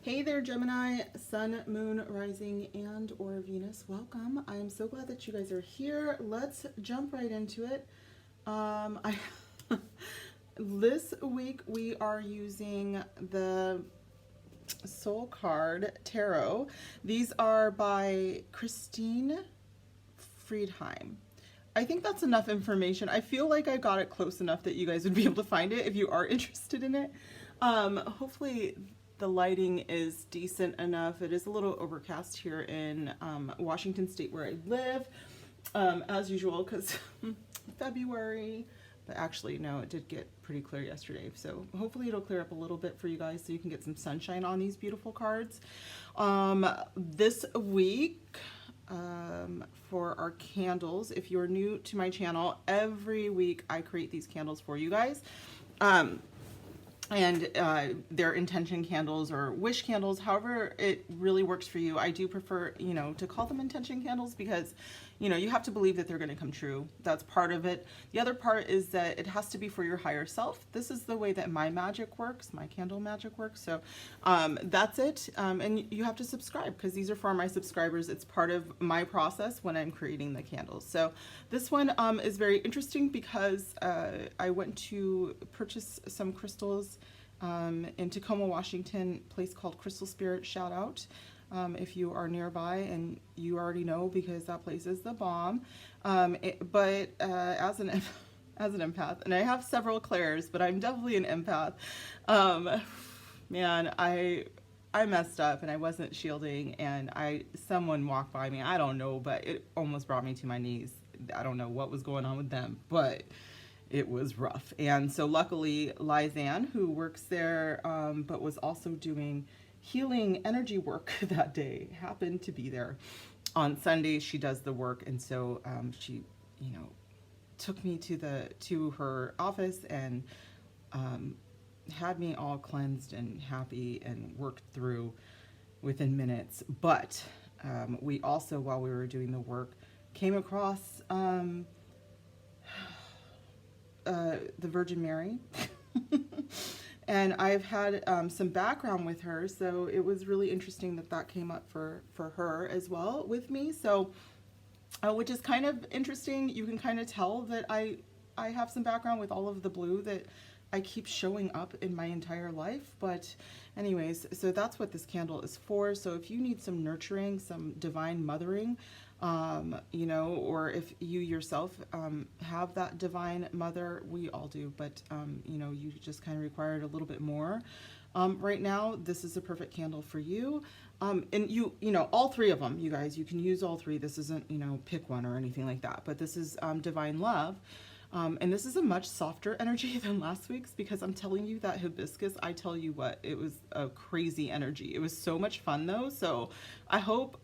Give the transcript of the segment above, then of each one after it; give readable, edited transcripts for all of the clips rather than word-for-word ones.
Hey there, Gemini, Sun, Moon, Rising, and or Venus. Welcome. I am so glad that you guys are here. Let's jump right into it. This week we are using the Soul Card Tarot. These are by Christine Friedheim. I think that's enough information. I feel like I got it close enough that you guys would be able to find it if you are interested in it. Hopefully the lighting is decent enough. It is a little overcast here in Washington State where I live, as usual, because February. But actually, no, it did get pretty clear yesterday. So hopefully it'll clear up a little bit for you guys so you can get some sunshine on these beautiful cards. This week, for our candles, if you're new to my channel, every week I create these candles for you guys. And they're intention candles or wish candles, however it really works for you. I do prefer, to call them intention candles because, you have to believe that they're going to come true. That's part of it. The other part is that it has to be for your higher self. This is the way that my magic works, my candle magic works. So that's it. And you have to subscribe because these are for my subscribers. It's part of my process when I'm creating the candles. So this one is very interesting because I went to purchase some crystals in Tacoma, Washington, a place called Crystal Spirit. Shout out if you are nearby, and you already know because that place is the bomb. But as an empath, and I have several clairs, but I'm definitely an empath. Man, I messed up and I wasn't shielding, and someone walked by me. I don't know, but it almost brought me to my knees. I don't know what was going on with them, but it was rough. And so luckily Lizanne, who works there but was also doing healing energy work that day, happened to be there. On Sunday she does the work, and so she took me to her office and had me all cleansed and happy and worked through within minutes. But we also, while we were doing the work, came across the Virgin Mary. And I've had some background with her, so it was really interesting that came up for her as well with me. So which is kind of interesting. You can kind of tell that I have some background with all of the blue that I keep showing up in my entire life. But anyways, so that's what this candle is for. So if you need some nurturing, some divine mothering, or if you yourself have that divine mother, we all do, but you just kind of require it a little bit more. Right now, this is a perfect candle for you. And all three of them, you guys, you can use all three. This isn't, pick one or anything like that, but this is divine love. And this is a much softer energy than last week's, because I'm telling you that hibiscus, I tell you what, it was a crazy energy. It was so much fun though. So I hope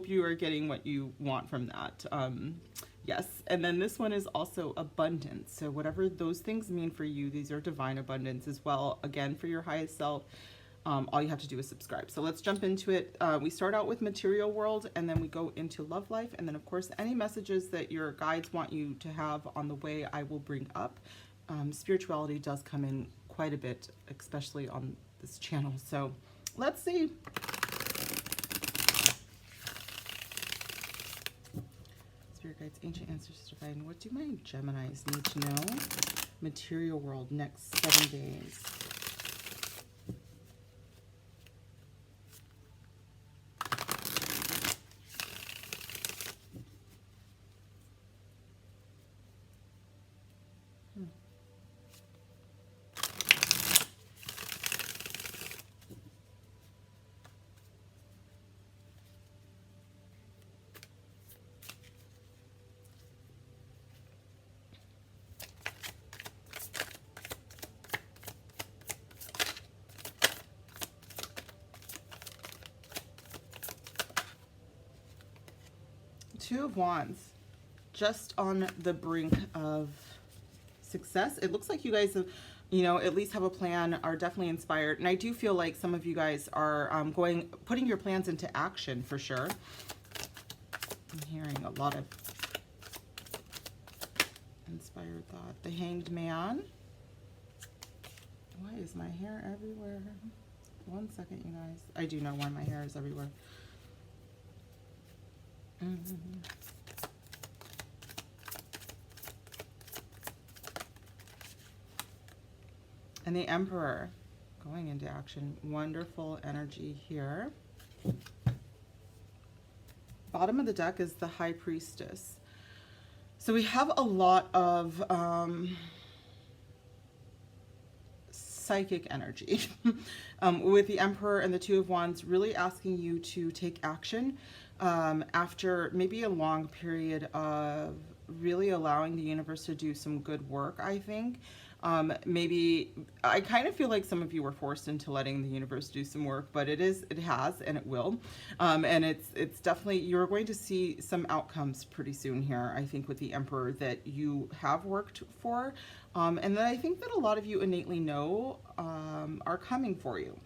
you are getting what you want from that. Yes. And then this one is also abundance. So whatever those things mean for you, these are divine abundance as well. Again, for your highest self. All you have to do is subscribe. So let's jump into it. We start out with material world, and then we go into love life. And then of course, any messages that your guides want you to have on the way, I will bring up. Spirituality does come in quite a bit, especially on this channel. So let's see. Spirit guides, ancient ancestors, divine. What do my Geminis need to know? Material world, next 7 days. Two of Wands, just on the brink of success. It looks like you guys have, at least have a plan, are definitely inspired. And I do feel like some of you guys are putting your plans into action for sure. I'm hearing a lot of inspired thought. The Hanged Man. Why is my hair everywhere? 1 second, you guys. I do know why my hair is everywhere. And the Emperor going into action. Wonderful energy here. Bottom of the deck is the High Priestess. So we have a lot of psychic energy with the Emperor and the Two of Wands really asking you to take action after maybe a long period of really allowing the universe to do some good work, I think. Maybe I kind of feel like some of you were forced into letting the universe do some work, but it has, and it will. And it's definitely, you're going to see some outcomes pretty soon here, I think, with the Emperor that you have worked for. And that I think that a lot of you innately know are coming for you.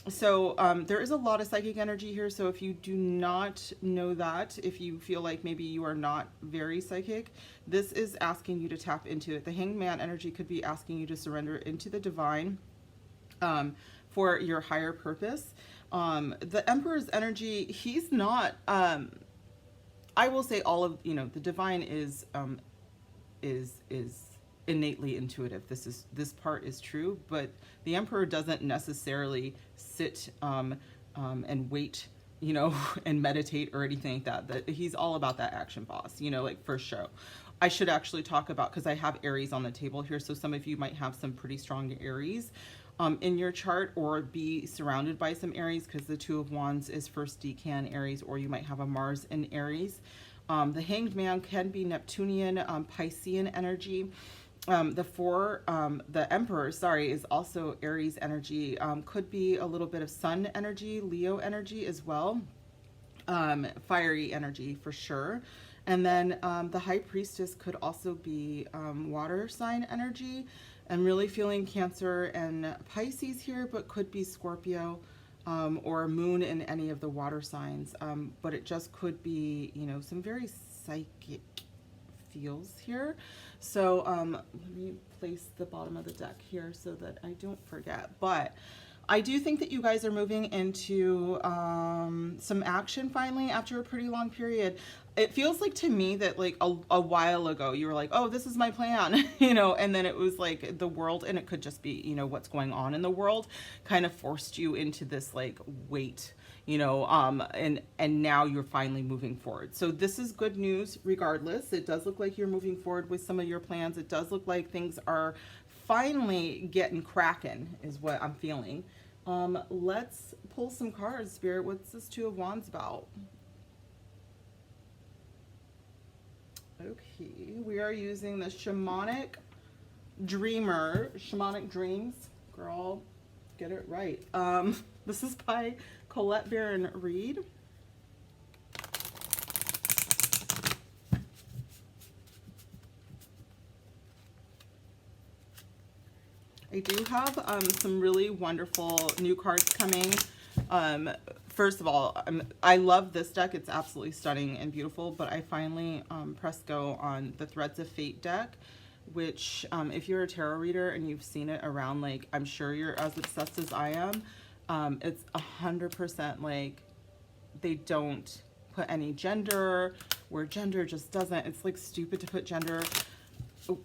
So there is a lot of psychic energy here. So if you do not know that, if you feel like maybe you are not very psychic, this is asking you to tap into it. The Hanged Man energy could be asking you to surrender into the divine for your higher purpose. The Emperor's energy, he's not, I will say all of, you know, the divine is innately intuitive. This part is true, but the Emperor doesn't necessarily sit and wait, you know, and meditate or anything like that. That he's all about that action boss, you know, like for show. I should actually talk about, because I have Aries on the table here, so some of you might have some pretty strong Aries in your chart, or be surrounded by some Aries, because the Two of Wands is first decan Aries, or you might have a Mars in Aries. The Hanged Man can be Neptunian, Piscean energy. The Emperor, sorry, is also Aries energy. Could be a little bit of Sun energy, Leo energy as well. Fiery energy for sure. And then the High Priestess could also be water sign energy. I'm really feeling Cancer and Pisces here, but could be Scorpio or Moon in any of the water signs. But it just could be, you know, some very psychic feels here. So let me place the bottom of the deck here so that I don't forget. But I do think that you guys are moving into some action finally after a pretty long period. It feels like to me that like a while ago you were like, oh, this is my plan, you know, and then it was like the world, and it could just be, you know, what's going on in the world kind of forced you into this like wait, you know, and now you're finally moving forward. So this is good news regardless. It does look like you're moving forward with some of your plans. It does look like things are finally getting cracking is what I'm feeling. Let's pull some cards, Spirit. What's this Two of Wands about? Okay, we are using the Shamanic Dreams. Girl, get it right. This is by Colette Baron Reed. I do have some really wonderful new cards coming. First of all, I love this deck. It's absolutely stunning and beautiful, but I finally pressed go on the Threads of Fate deck, which if you're a tarot reader and you've seen it around, like, I'm sure you're as obsessed as I am. It's 100% like they don't put any gender, where gender just doesn't, it's like stupid to put gender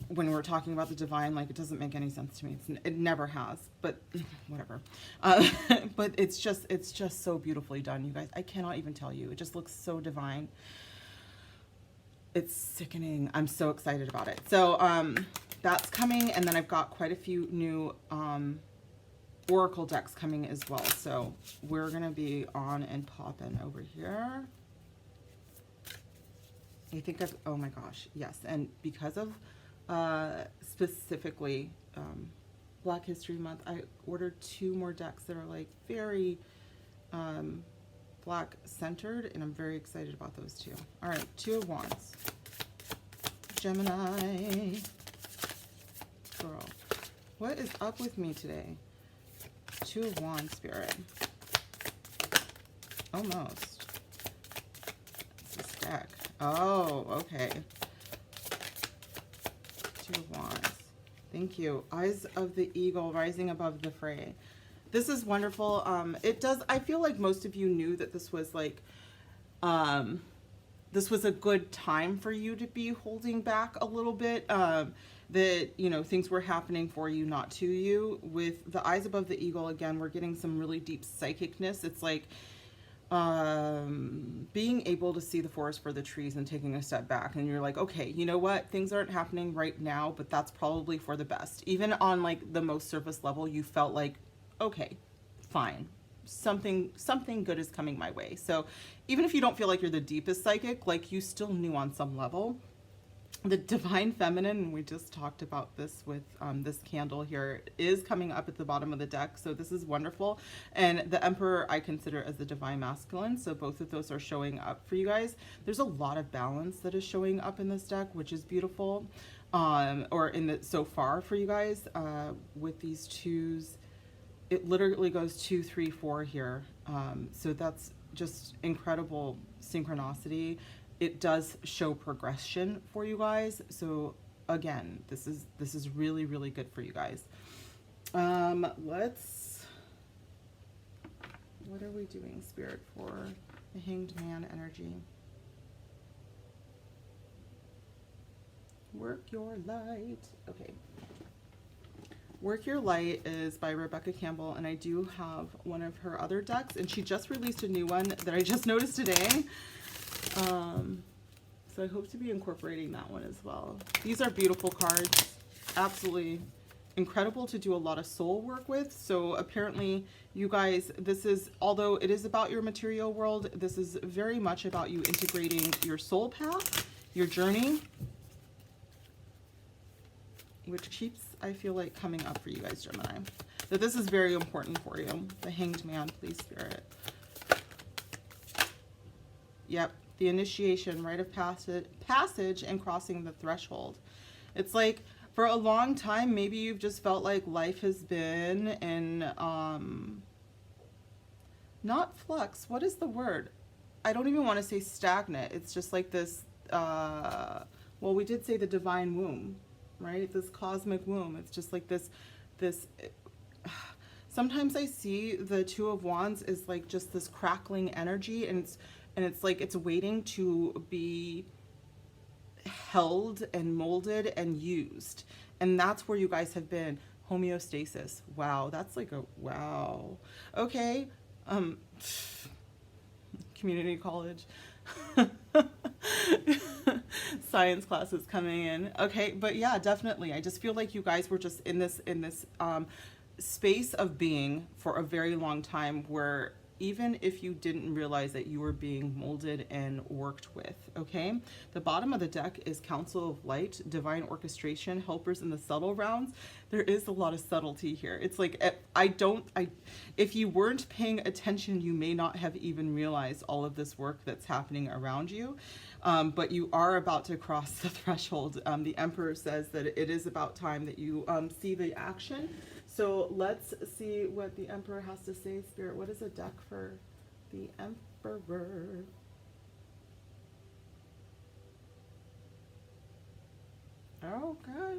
when we're talking about the divine. Like, it doesn't make any sense to me. It never has, but whatever. But it's just so beautifully done, you guys. I cannot even tell you. It just looks so divine. It's sickening. I'm so excited about it. So that's coming, and then I've got quite a few new Oracle decks coming as well. So we're gonna be on and popping over here. I think I've, oh my gosh, yes. And because of specifically Black History Month, I ordered 2 more decks that are like very Black centered, and I'm very excited about those too. All right, Two of Wands. Gemini. Girl, what is up with me today? Two of Wands, Spirit. Almost. It's this deck. Oh, okay. Two of Wands. Thank you. Eyes of the Eagle rising above the fray. This is wonderful. I feel like most of you knew that this was like, this was a good time for you to be holding back a little bit. That, you know, things were happening for you, not to you. With the eyes above the eagle, again, we're getting some really deep psychicness. It's like being able to see the forest for the trees and taking a step back, and you're like, okay, you know what, things aren't happening right now, but that's probably for the best. Even on like the most surface level, you felt like, okay, fine, something good is coming my way. So even if you don't feel like you're the deepest psychic, like you still knew on some level. The divine feminine, and we just talked about this with this candle here, is coming up at the bottom of the deck. So this is wonderful. And the emperor I consider as the divine masculine. So both of those are showing up for you guys. There's a lot of balance that is showing up in this deck, which is beautiful. Or in the so far for you guys with these twos. It literally goes 2, 3, 4 here. So that's just incredible synchronicity. It does show progression for you guys. So again, this is really, really good for you guys. What are we doing, Spirit, for the Hanged Man energy? Work Your Light. Okay. Work Your Light is by Rebecca Campbell, and I do have one of her other decks, and she just released a new one that I just noticed today. So I hope to be incorporating that one as well. These are beautiful cards, absolutely incredible to do a lot of soul work with. So apparently you guys, this is, although it is about your material world, this is very much about you integrating your soul path, your journey, which keeps, I feel like, coming up for you guys, Gemini. So this is very important for you. The Hanged Man, please, Spirit. Yep. The initiation, rite of passage, and crossing the threshold. It's like for a long time, maybe you've just felt like life has been in, not flux. What is the word? I don't even want to say stagnant. It's just like this, well, we did say the divine womb, right? This cosmic womb. It's just like this, sometimes I see the Two of Wands is like just this crackling energy, and it's like it's waiting to be held and molded and used. And that's where you guys have been. Homeostasis. Wow, that's like a wow. Okay. Community college. Science classes coming in. Okay, but yeah, definitely. I just feel like you guys were just in this space of being for a very long time, where even if you didn't realize that you were being molded and worked with, okay? The bottom of the deck is Council of Light, Divine Orchestration, Helpers in the Subtle Rounds. There is a lot of subtlety here. It's like, if you weren't paying attention, you may not have even realized all of this work that's happening around you. But you are about to cross the threshold. The Emperor says that it is about time that you see the action. So let's see what the Emperor has to say, Spirit. What is a deck for the Emperor? Okay.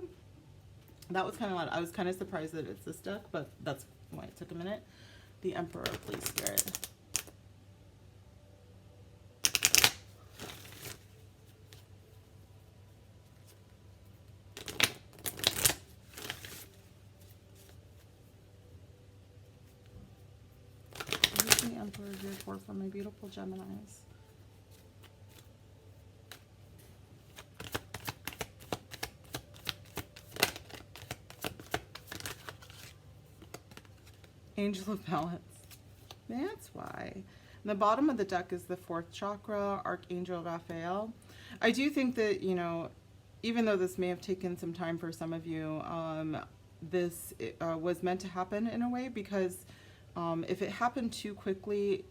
That was kind of loud. I was kind of surprised that it's this deck, but that's why it took a minute. The Emperor, please, Spirit. Emperor here for my beautiful Geminis. Angel of Balance. That's why. And the bottom of the deck is the 4th chakra, Archangel Raphael. I do think that, you know, even though this may have taken some time for some of you, this was meant to happen in a way, because if it happened too quickly,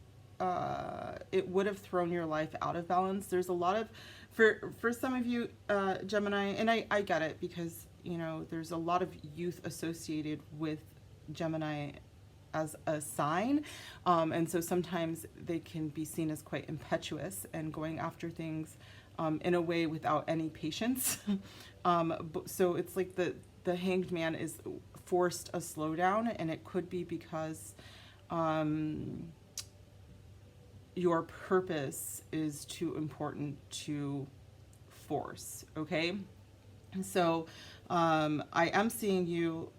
it would have thrown your life out of balance. There's a lot of, for some of you, Gemini, and I get it, because, you know, there's a lot of youth associated with Gemini as a sign, and so sometimes they can be seen as quite impetuous and going after things in a way without any patience. So it's like the Hanged Man is forced a slowdown, and it could be because your purpose is too important to force, okay? So I am seeing you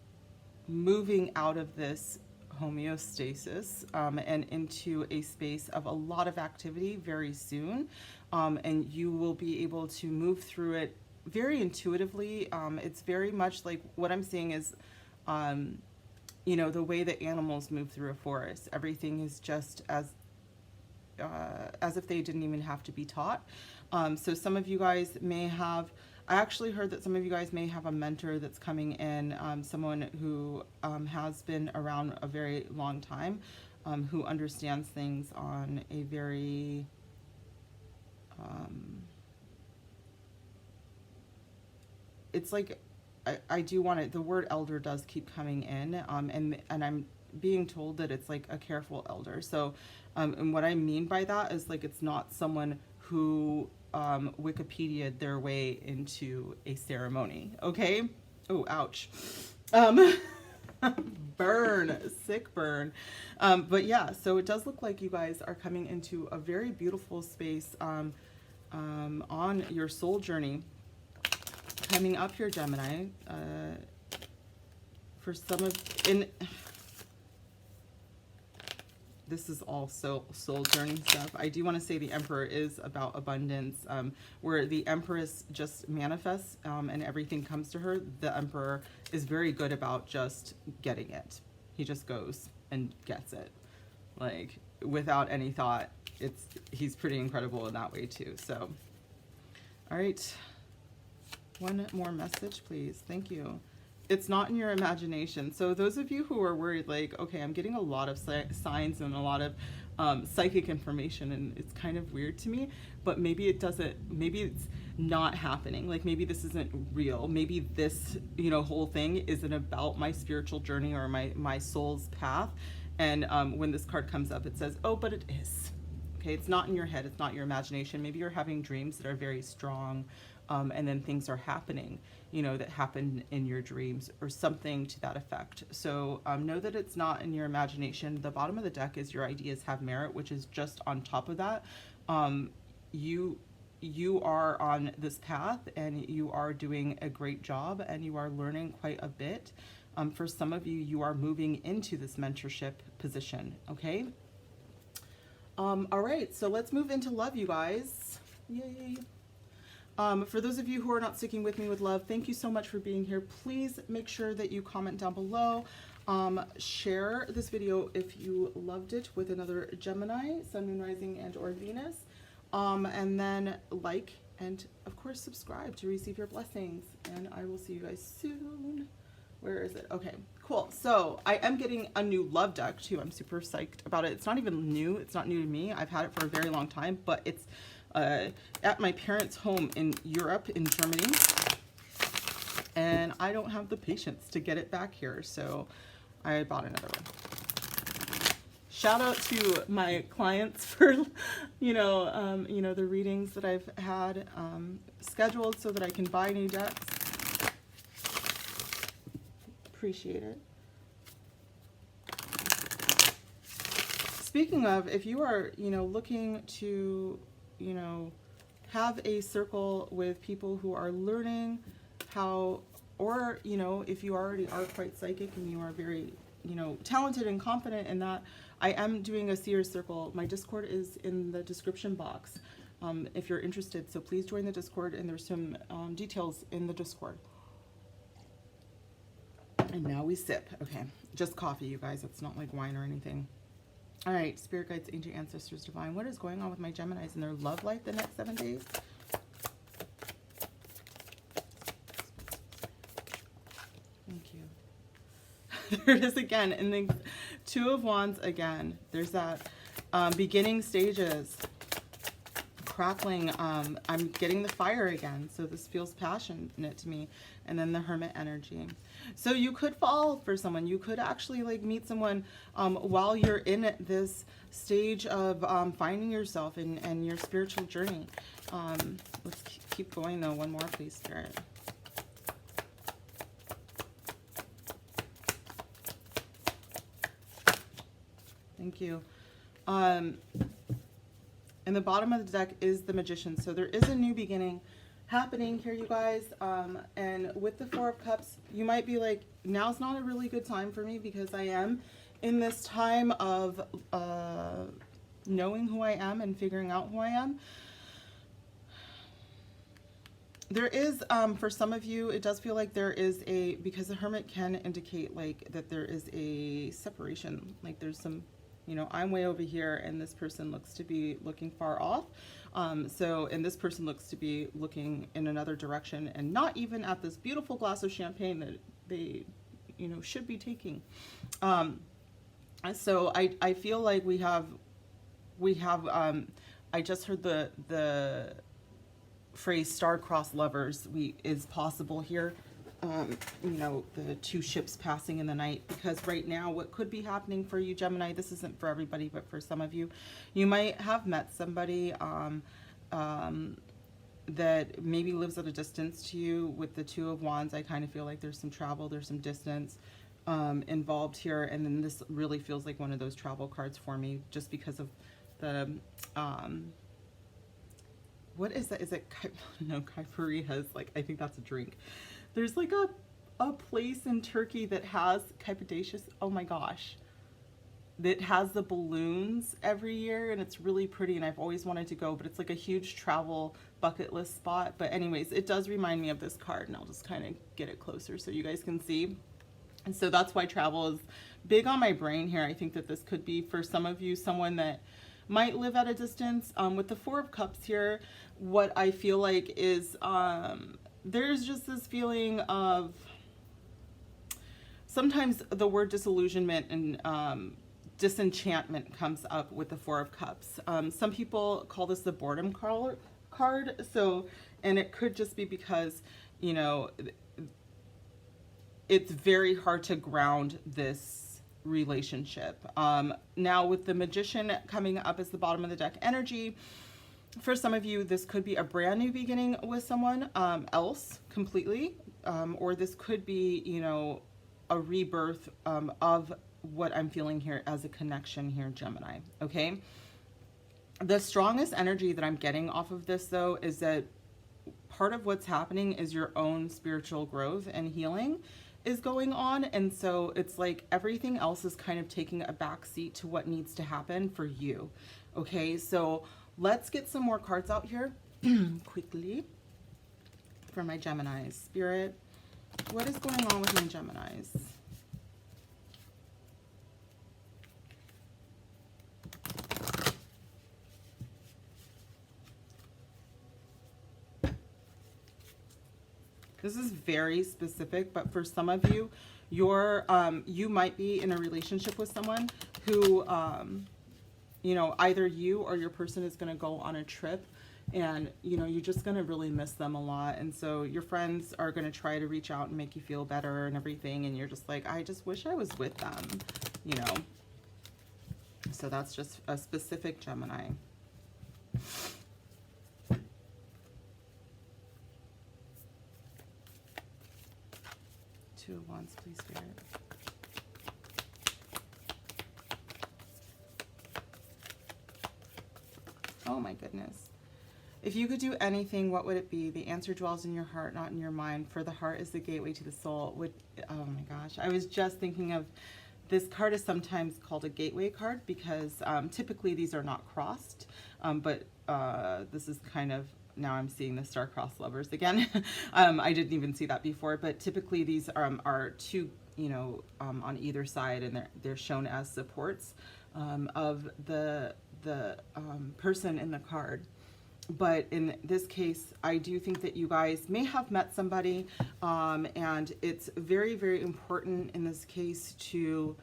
moving out of this homeostasis and into a space of a lot of activity very soon, and you will be able to move through it very intuitively. It's very much like what I'm seeing is you know, the way that animals move through a forest. Everything is just as if they didn't even have to be taught. So some of you guys may have, I actually heard that some of you guys may have a mentor that's coming in, someone who has been around a very long time, who understands things on a very it's like, I do want it, the word elder does keep coming in, and I'm being told that it's like a careful elder. So and what I mean by that is like, it's not someone who Wikipedia'd their way into a ceremony, okay? Oh, ouch. Burn, sick burn. But yeah, so it does look like you guys are coming into a very beautiful space on your soul journey. Coming up here, Gemini, for some of, this is all soul journey stuff. I do want to say the Emperor is about abundance, where the Empress just manifests and everything comes to her. The Emperor is very good about just getting it. He just goes and gets it, like without any thought. He's pretty incredible in that way too. So, all right. One more message, please. Thank you. It's not in your imagination. So those of you who are worried, like, okay, I'm getting a lot of signs and a lot of psychic information, and it's kind of weird to me, but maybe it doesn't, maybe it's not happening. Like maybe this isn't real. Maybe this, you know, whole thing isn't about my spiritual journey or my soul's path. And when this card comes up, it says, oh, but it is. Okay, it's not in your head. It's not your imagination. Maybe you're having dreams that are very strong. And then things are happening, you know, that happen in your dreams or something to that effect. So know that it's not in your imagination. The bottom of the deck is your ideas have merit, which is just on top of that. You are on this path and you are doing a great job and you are learning quite a bit. For some of you, you are moving into this mentorship position, okay? All right, so let's move into love, you guys. Yay. For those of you who are not sticking with me with love, thank you so much for being here. Please make sure that you comment down below. Share this video if you loved it with another Gemini, Sun, Moon, Rising, and or Venus. And then like and of course subscribe to receive your blessings. And I will see you guys soon. Where is it? Okay, cool. So I am getting a new love deck too. I'm super psyched about it. It's not even new. It's not new to me. I've had it for a very long time, but it's at my parents' home in Europe, in Germany, and I don't have the patience to get it back here, so I bought another one. Shout out to my clients for, you know, the readings that I've had scheduled so that I can buy new decks. Appreciate it. Speaking of, if you are, you know, looking to, you know, have a circle with people who are learning how, or, you know, if you already are quite psychic and you are very, you know, talented and confident in that, I am doing a seer circle. My Discord is in the description box if you're interested. So please join the Discord, and there's some details in the Discord. And now we sip. Okay, just coffee, you guys. It's not like wine or anything. All right, spirit guides, ancient ancestors, divine. What is going on with my Geminis in their love life the next 7 days? Thank you. There it is again. And then Two of Wands again. There's that beginning stages. Crackling. I'm getting the fire again. So this feels passionate to me. And then the Hermit energy. So you could fall for someone. You could actually like meet someone while you're in this stage of finding yourself and your spiritual journey. Let's keep going though. One more, please, Spirit. Thank you. And the bottom of the deck is the Magician. So there is a new beginning happening here, you guys. And with the Four of Cups, you might be like, now's not a really good time for me because I am in this time of knowing who I am and figuring out who I am. There is, for some of you, it does feel like there is a, because the Hermit can indicate like that there is a separation, like there's some, you know, I'm way over here and this person looks to be looking far off. And this person looks to be looking in another direction and not even at this beautiful glass of champagne that they, you know, should be taking. So I feel like we have, I just heard the phrase star-crossed lovers is possible here. You know, the two ships passing in the night, because right now what could be happening for you, Gemini, this isn't for everybody, but for some of you, you might have met somebody that maybe lives at a distance to you. With the Two of Wands, I kind of feel like there's some travel, there's some distance involved here, and then this really feels like one of those travel cards for me, just because of the what is that? Is it no, Kaipurias? Like, I think that's a drink. There's like a place in Turkey that has Kaipurias. Oh my gosh. That has the balloons every year, and it's really pretty, and I've always wanted to go, but it's like a huge travel bucket list spot. But anyways, it does remind me of this card, and I'll just kind of get it closer so you guys can see. And so that's why travel is big on my brain here. I think that this could be, for some of you, someone that might live at a distance. With the Four of Cups here, what I feel like is there's just this feeling of, sometimes the word disillusionment and disenchantment comes up with the Four of Cups. Some people call this the boredom card. So, and it could just be because, you know, it's very hard to ground this relationship. Now with the Magician coming up as the bottom of the deck energy, for some of you, this could be a brand new beginning with someone else completely, or this could be, you know, a rebirth of what I'm feeling here as a connection here, Gemini. Okay. The strongest energy that I'm getting off of this, though, is that part of what's happening is your own spiritual growth and healing is going on. And so it's like everything else is kind of taking a back seat to what needs to happen for you. Okay. So let's get some more cards out here quickly for my Geminis. Spirit, what is going on with my Geminis? This is very specific, but for some of you, you might be in a relationship with someone who, you know, either you or your person is going to go on a trip, and, you know, you're just going to really miss them a lot. And so your friends are going to try to reach out and make you feel better and everything. And you're just like, I just wish I was with them, you know. So that's just a specific Gemini. Two of Wands, please, Spirit. Oh my goodness. If you could do anything, what would it be? The answer dwells in your heart, not in your mind, for the heart is the gateway to the soul. Oh my gosh. I was just thinking of, this card is sometimes called a gateway card because typically these are not crossed, but this is kind of, now I'm seeing the star-crossed lovers again. I didn't even see that before, but typically these are two, you know, on either side, and they're shown as supports of the person in the card. But in this case, I do think that you guys may have met somebody, and it's very, very important in this case to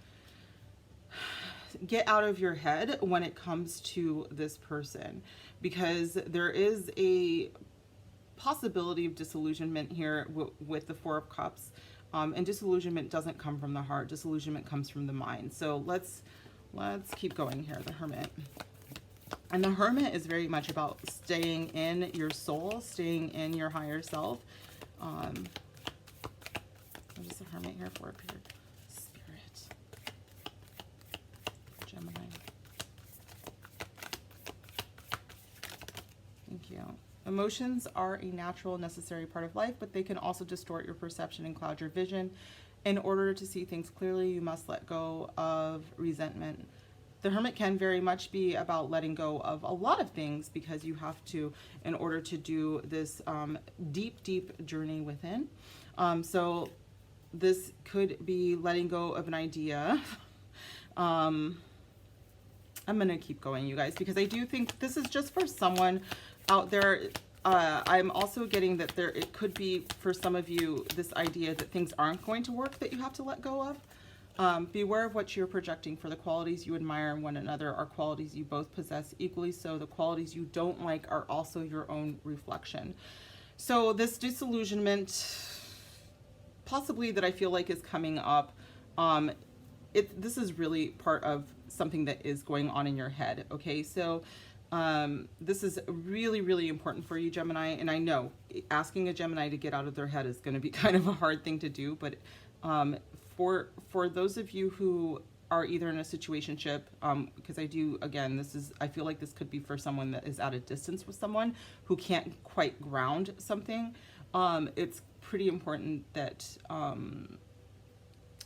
get out of your head when it comes to this person, because there is a possibility of disillusionment here with the Four of Cups, and disillusionment doesn't come from the heart. Disillusionment comes from the mind. So let's keep going here. The Hermit. And the Hermit is very much about staying in your soul, staying in your higher self. What is the Hermit here for up here? Spirit. Gemini. Thank you. Emotions are a natural, necessary part of life, but they can also distort your perception and cloud your vision. In order to see things clearly, you must let go of resentment. The Hermit can very much be about letting go of a lot of things, because you have to, in order to do this deep, deep journey within. So this could be letting go of an idea. I'm going to keep going, you guys, because I do think this is just for someone out there. I'm also getting that it could be for some of you, this idea that things aren't going to work, that you have to let go of. Beware of what you're projecting, for the qualities you admire in one another are qualities you both possess equally, so the qualities you don't like are also your own reflection. So this disillusionment, possibly, that I feel like is coming up, this is really part of something that is going on in your head, okay? So this is really, really important for you, Gemini, and I know asking a Gemini to get out of their head is going to be kind of a hard thing to do, but for those of you who are either in a situationship, because I feel like this could be for someone that is at a distance with someone who can't quite ground something. It's pretty important that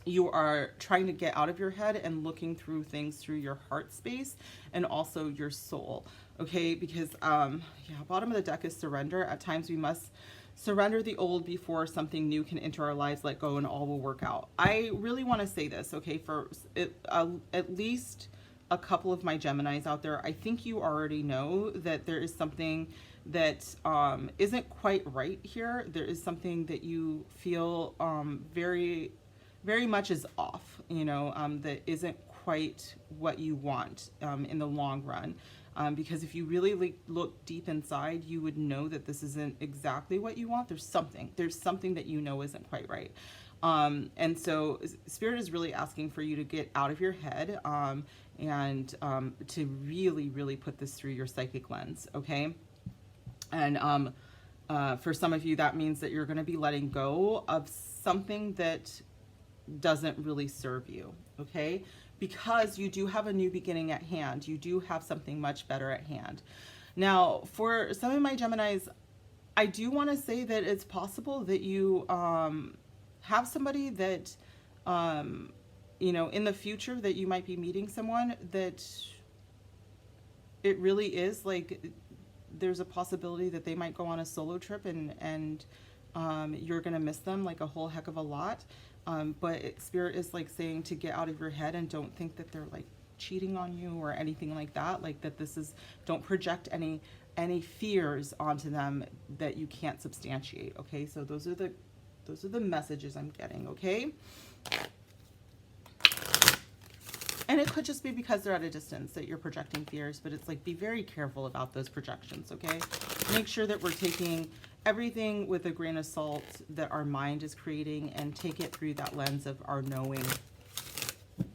you are trying to get out of your head and looking through things through your heart space and also your soul, okay? Because bottom of the deck is surrender. At times we must surrender the old before something new can enter our lives. Let go and all will work out. I really want to say this, okay, for at least a couple of my Geminis out there. I think you already know that there is something that isn't quite right here. There is something that you feel very, very much is off, that isn't quite what you want in the long run. Because if you really look deep inside, you would know that this isn't exactly what you want. There's something that isn't quite right. And so Spirit is really asking for you to get out of your head and to really, really put this through your psychic lens, okay? And for some of you, that means that you're going to be letting go of something that doesn't really serve you, okay? Because you do have a new beginning at hand. You do have something much better at hand. Now, for some of my Geminis, I do want to say that it's possible that you have somebody that, in the future, that you might be meeting someone that it really is like there's a possibility that they might go on a solo trip and you're going to miss them like a whole heck of a lot. But Spirit is like saying to get out of your head and don't think that they're like cheating on you or anything like that. Like that don't project any fears onto them that you can't substantiate. Okay, so those are the messages I'm getting. Okay, and it could just be because they're at a distance that you're projecting fears. But it's like, be very careful about those projections. Okay, make sure that we're taking everything with a grain of salt that our mind is creating and take it through that lens of our knowing.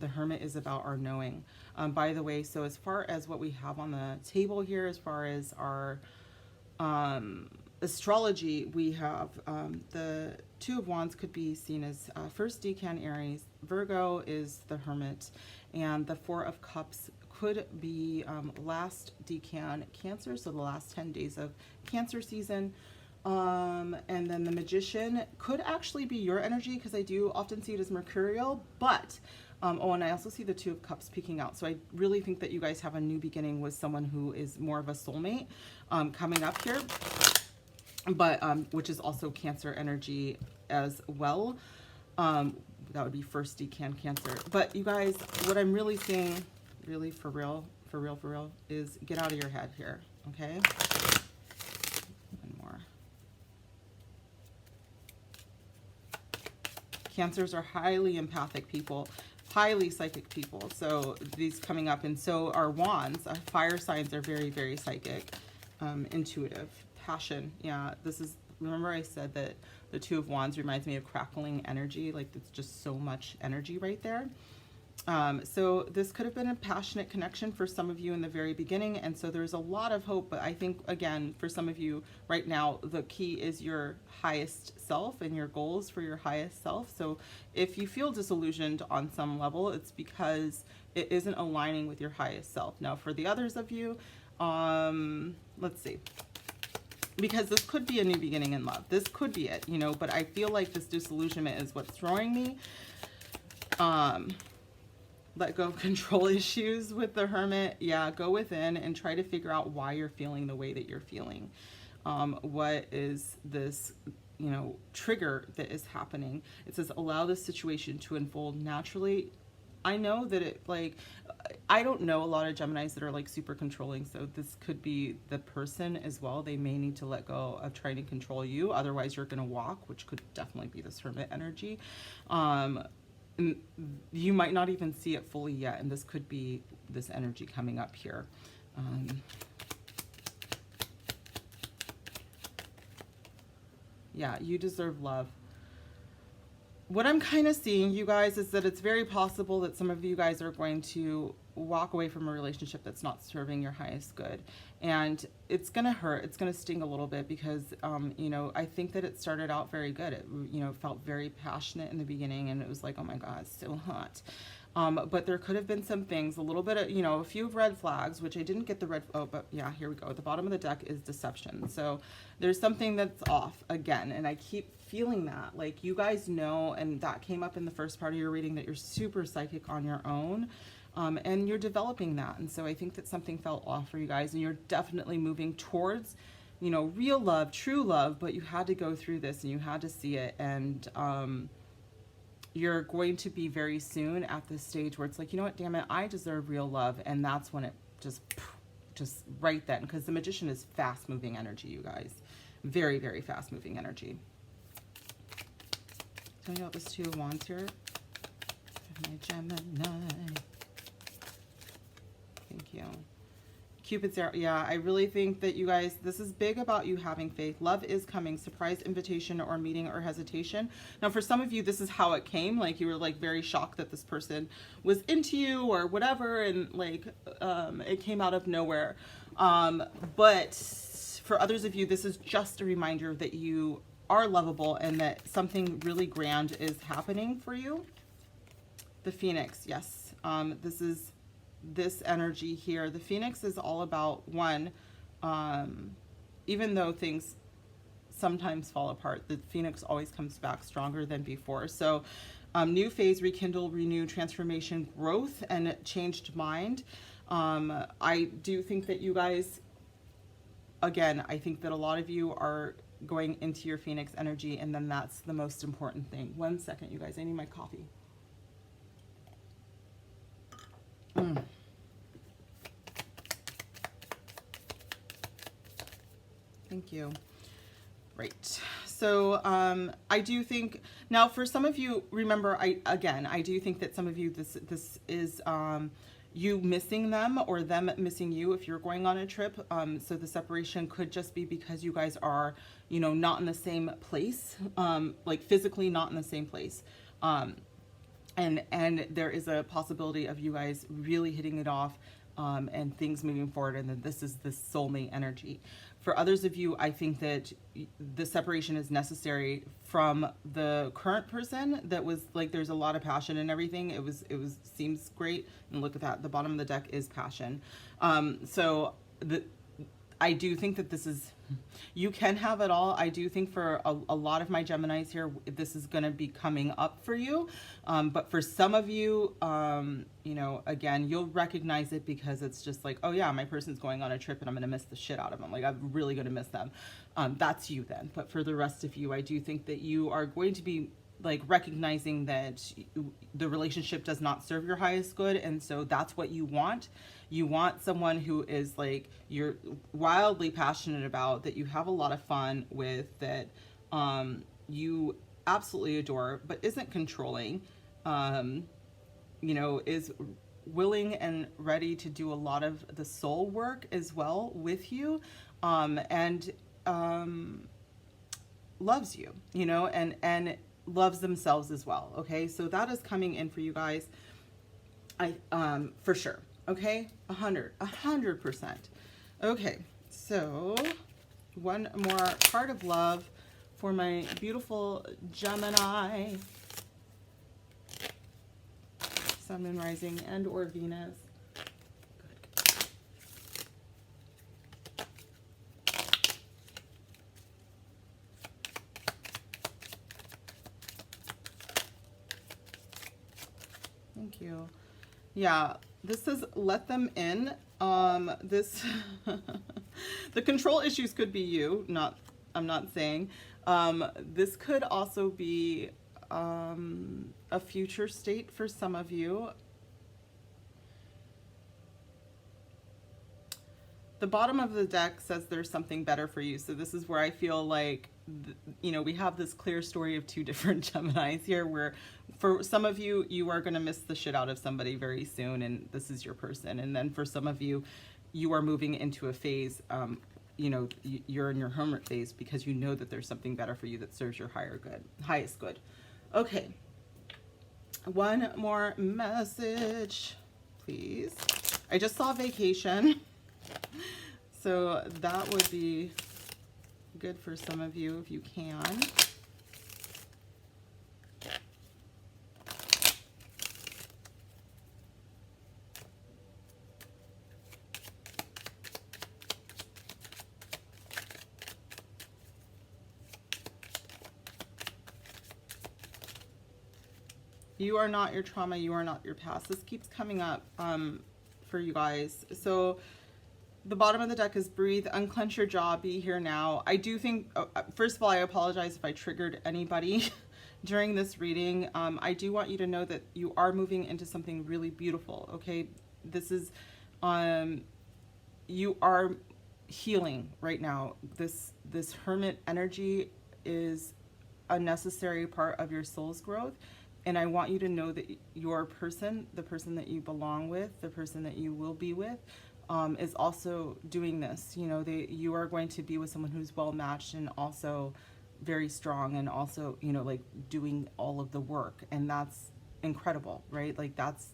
The Hermit is about our knowing. By the way, so as far as what we have on the table here, as far as our astrology, we have the Two of Wands could be seen as first decan Aries, Virgo is the Hermit, and the Four of Cups could be last decan Cancer, so the last 10 days of Cancer season. And then the Magician could actually be your energy, because I do often see it as mercurial, but and I also see the Two of Cups peeking out. So I really think that you guys have a new beginning with someone who is more of a soulmate coming up here, but which is also Cancer energy as well. That would be first decan Cancer. But you guys, what I'm really seeing, really for real, is get out of your head here, okay? Cancers are highly empathic people, highly psychic people. So these coming up, and so are Wands. Fire signs are very, very psychic, intuitive, passion. Yeah, remember I said that the Two of Wands reminds me of crackling energy. Like, it's just so much energy right there. So this could have been a passionate connection for some of you in the very beginning, and so there's a lot of hope. But I think, again, for some of you right now, the key is your highest self and your goals for your highest self. So if you feel disillusioned on some level, it's because it isn't aligning with your highest self. Now, for the others of you, let's see. Because this could be a new beginning in love. This could be it, you know, but I feel like this disillusionment is what's throwing me. Let go of control issues with the Hermit. Yeah, go within and try to figure out why you're feeling the way that you're feeling. What is this, you know, trigger that is happening? It says, allow the situation to unfold naturally. I know that it, like, I don't know a lot of Geminis that are like super controlling, so this could be the person as well. They may need to let go of trying to control you, otherwise you're going to walk, which could definitely be this Hermit energy. You might not even see it fully yet, and this could be this energy coming up here. Yeah, you deserve love. What I'm kind of seeing, you guys, is that it's very possible that some of you guys are going to walk away from a relationship that's not serving your highest good. And it's going to hurt. It's going to sting a little bit because, you know, I think that it started out very good. It, you know, felt very passionate in the beginning, and it was like, oh my God, it's so hot. But there could have been some things, a little bit of, you know, a few red flags, which I didn't get the red, oh, but yeah, here we go. At the bottom of the deck is deception. So there's something that's off again, and I keep feeling that, like, you guys know, and that came up in the first part of your reading, that you're super psychic on your own, and you're developing that. And so I think that something fell off for you guys, and you're definitely moving towards, you know, real love, true love, but you had to go through this and you had to see it. And, you're going to be very soon at this stage where it's like, you know what, damn it, I deserve real love. And that's when it just right then, because the Magician is fast moving energy, you guys. Very, very fast moving energy. Tell me about this Two of Wands here. My Gemini. Thank you. Cupid's arrow. Yeah, I really think that you guys, this is big about you having faith. Love is coming. Surprise invitation or meeting or hesitation. Now, for some of you, this is how it came. Like, you were like very shocked that this person was into you or whatever, and like it came out of nowhere. But for others of you, this is just a reminder that you are lovable and that something really grand is happening for you. The Phoenix, yes. This is this energy here. The Phoenix is all about one, even though things sometimes fall apart, the Phoenix always comes back stronger than before. So new phase, rekindle, renew, transformation, growth, and changed mind. I do think that you guys, again, I think that a lot of you are going into your Phoenix energy, and then that's the most important thing. 1 second, you guys, I need my coffee. Thank you. Right. So I do think, now for some of you, remember, I do think that some of you, this is you missing them or them missing you if you're going on a trip. So the separation could just be because you guys are, you know, not in the same place, like physically not in the same place. And there is a possibility of you guys really hitting it off, and things moving forward, and then this is the soulmate energy. For others of you, I think that the separation is necessary from the current person that was like, there's a lot of passion and everything. It seems great. And look at that. The bottom of the deck is passion. So I do think that this is, you can have it all. I do think for a lot of my Geminis here, this is going to be coming up for you. But for some of you, you know, again, you'll recognize it because it's just like, oh yeah, my person's going on a trip and I'm going to miss the shit out of them. Like, I'm really going to miss them. That's you then. But for the rest of you, I do think that you are going to be like recognizing that the relationship does not serve your highest good. And so that's what you want. You want someone who is like, you're wildly passionate about, that you have a lot of fun with, that you absolutely adore, but isn't controlling, you know, is willing and ready to do a lot of the soul work as well with you, and loves you, you know, and loves themselves as well. Okay, so that is coming in for you guys. For sure. Okay, 100%. Okay, so one more card of love for my beautiful Gemini, Sun, Moon, Rising, and or Venus. Good. Thank you. Yeah, this says let them in. This the control issues could be you, I'm not saying. This could also be a future state for some of you. The bottom of the deck says there's something better for you. So this is where I feel like, you know, we have this clear story of two different Geminis here, where for some of you, you are going to miss the shit out of somebody very soon, and this is your person. And then for some of you, you are moving into a phase, you know, you're in your hermit phase because you know that there's something better for you that serves your highest good. Okay. One more message, please. I just saw vacation. So that would be good for some of you if you can. You are not your trauma. You are not your past. This keeps coming up for you guys. So the bottom of the deck is breathe, unclench your jaw, be here now. I do think, first of all, I apologize if I triggered anybody during this reading. I do want you to know that you are moving into something really beautiful, okay? This is, you are healing right now. This hermit energy is a necessary part of your soul's growth. And I want you to know that your person, the person that you belong with, the person that you will be with, is also doing this. You know, you are going to be with someone who's well matched and also very strong, and also, you know, like doing all of the work. And that's incredible, right? Like that's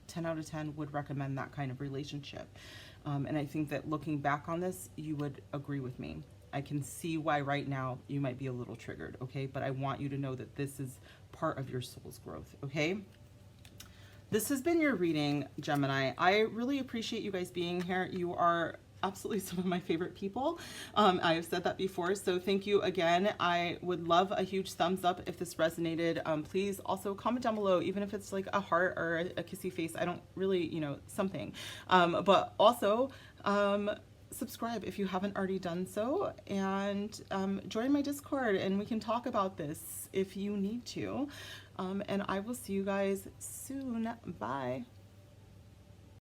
10 out of 10 would recommend that kind of relationship. And I think that looking back on this, you would agree with me. I can see why right now you might be a little triggered, okay? But I want you to know that this is part of your soul's growth, okay? This has been your reading, Gemini. I really appreciate you guys being here. You are absolutely some of my favorite people. I have said that before, so thank you again. I would love a huge thumbs up if this resonated. Please also comment down below, even if it's like a heart or a kissy face. I don't really, you know, something. But also, subscribe if you haven't already done so, and join my Discord and we can talk about this if you need to. And I will see you guys soon. Bye.